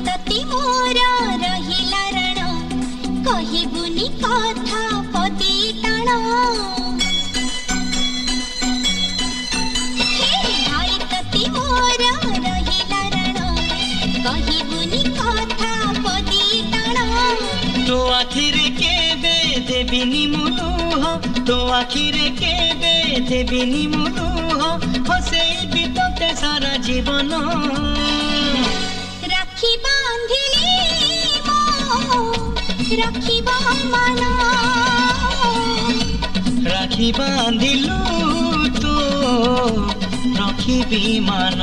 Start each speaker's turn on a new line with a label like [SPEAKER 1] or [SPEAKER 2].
[SPEAKER 1] तती मोर रहिला रण कहिबुनी कथा पदी टाण भाई तती मोर रहिला रण कहिबुनी कथा पदी टाण
[SPEAKER 2] तो आखिरे केबे देबिनी मुलुह तो आखिरे केबे देबिनी मुलुह हसेई बितते सारा जीवन
[SPEAKER 1] राखी बांधिली मो राखिबा मन
[SPEAKER 2] राखी बांधिलु तो रखिबी मान।